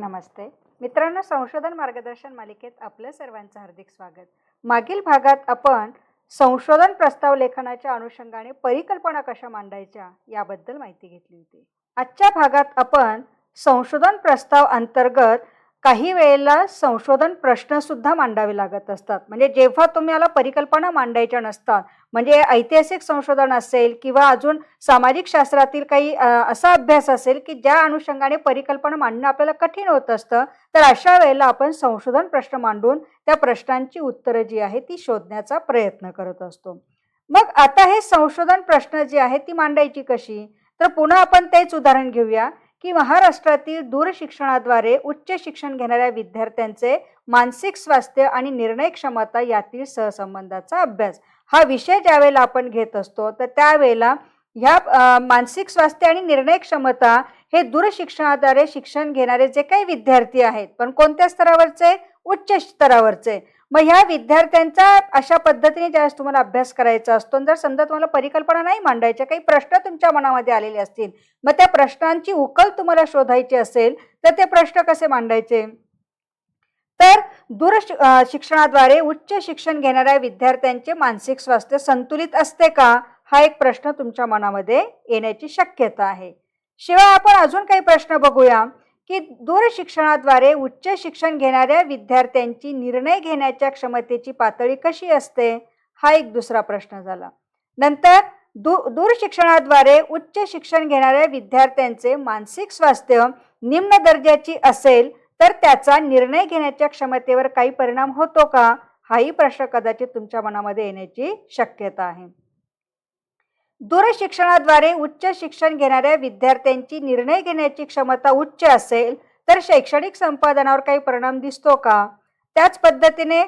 नमस्ते मित्रांनो, संशोधन मार्गदर्शन मालिकेत आपलं सर्वांचं हार्दिक स्वागत। मागील भागात आपण संशोधन प्रस्ताव लेखनाच्या अनुषंगाने परिकल्पना कशा मांडायच्या याबद्दल माहिती घेतली होती। आजच्या भागात आपण संशोधन प्रस्ताव अंतर्गत काही वेळेला संशोधन प्रश्न सुद्धा मांडावे लागत असतात। म्हणजे जेव्हा तुम्हाला परिकल्पना मांडायच्या नसतात, म्हणजे ऐतिहासिक संशोधन असेल किंवा अजून सामाजिक शास्त्रातील काही असा अभ्यास असेल की ज्या अनुषंगाने परिकल्पना मांडणं आपल्याला कठीण होत असतं, तर अशा वेळेला आपण संशोधन प्रश्न मांडून त्या प्रश्नांची उत्तरं जी आहे ती शोधण्याचा प्रयत्न करत असतो। मग आता हे संशोधन प्रश्न जे आहे ती मांडायची कशी, तर पुन्हा आपण तेच उदाहरण घेऊया की महाराष्ट्रातील दूरशिक्षणाद्वारे उच्च शिक्षण घेणाऱ्या विद्यार्थ्यांचे मानसिक स्वास्थ्य आणि निर्णय क्षमता यातील सहसंबंधाचा अभ्यास हा विषय ज्यावेळेला आपण घेत असतो, तर त्यावेळेला ह्या मानसिक स्वास्थ्य आणि निर्णय क्षमता हे दूरशिक्षणाद्वारे शिक्षण घेणारे जे काही विद्यार्थी आहेत, पण कोणत्या स्तरावरचे, उच्च स्तरावरचे, मग ह्या विद्यार्थ्यांचा अशा पद्धतीने ज्यावेळेस तुम्हाला अभ्यास करायचा असतो, जर समजा तुम्हाला परिकल्पना नाही मांडायच्या, काही प्रश्न तुमच्या मनामध्ये आलेले असतील, मग त्या प्रश्नांची उकल तुम्हाला शोधायची असेल, तर ते प्रश्न कसे मांडायचे, तर शिक्षणाद्वारे उच्च शिक्षण घेणाऱ्या विद्यार्थ्यांचे मानसिक स्वास्थ्य संतुलित असते का, हा एक प्रश्न तुमच्या मनामध्ये येण्याची शक्यता आहे। शिवाय आपण अजून काही प्रश्न बघूया की दूरशिक्षणाद्वारे उच्च शिक्षण घेणाऱ्या विद्यार्थ्यांची निर्णय घेण्याच्या क्षमतेची पातळी कशी असते, हा एक दुसरा प्रश्न झाला। नंतर दूरशिक्षणाद्वारे उच्च शिक्षण घेणाऱ्या विद्यार्थ्यांचे मानसिक स्वास्थ्य निम्न दर्जाची असेल तर त्याचा निर्णय घेण्याच्या क्षमतेवर काही परिणाम होतो का, हाही प्रश्न कदाचित तुमच्या मनामध्ये येण्याची शक्यता आहे। दूरशिक्षणाद्वारे उच्च शिक्षण घेणाऱ्या विद्यार्थ्यांची निर्णय घेण्याची क्षमता उच्च असेल तर शैक्षणिक संपादनावर काही परिणाम दिसतो का। त्याच पद्धतीने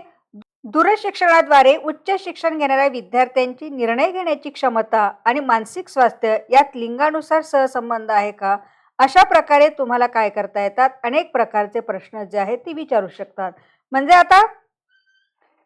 दूरशिक्षणाद्वारे उच्च शिक्षण घेणाऱ्या विद्यार्थ्यांची निर्णय घेण्याची क्षमता आणि मानसिक स्वास्थ्य यात लिंगानुसार सहसंबंध आहे का, अशा प्रकारे तुम्हाला काय करता येतात, अनेक प्रकारचे प्रश्न जे आहेत ते विचारू शकतात। म्हणजे आता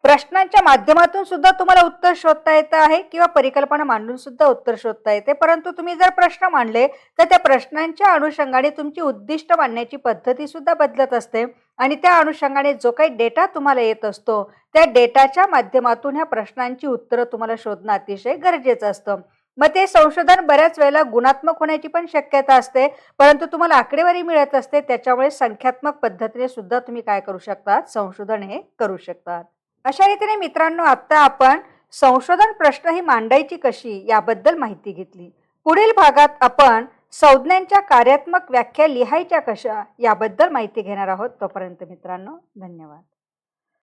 प्रश्नांच्या माध्यमातून सुद्धा तुम्हाला उत्तर शोधता येतं आहे किंवा परिकल्पना मांडून सुद्धा उत्तर शोधता येते, परंतु तुम्ही जर प्रश्न मांडले तर त्या प्रश्नांच्या अनुषंगाने तुमची उद्दिष्ट मांडण्याची पद्धती सुद्धा बदलत असते आणि त्या अनुषंगाने जो काही डेटा तुम्हाला येत असतो त्या डेटाच्या माध्यमातून ह्या प्रश्नांची उत्तरं तुम्हाला शोधणं अतिशय गरजेचं असतं। मग ते संशोधन बऱ्याच वेळेला गुणात्मक होण्याची पण शक्यता असते, परंतु तुम्हाला आकडेवारी मिळत असते, त्याच्यामुळे संख्यात्मक पद्धतीने सुद्धा तुम्ही काय करू शकतात, संशोधन हे करू शकतात। अशा रीतीने मित्रांनो, आता आपण संशोधन प्रश्न ही मांडायची कशी याबद्दल माहिती घेतली। पुढील भागात आपण संज्ञांच्या कार्यात्मक व्याख्या लिहायच्या कशा याबद्दल माहिती घेणार आहोत। तोपर्यंत मित्रांनो, धन्यवाद।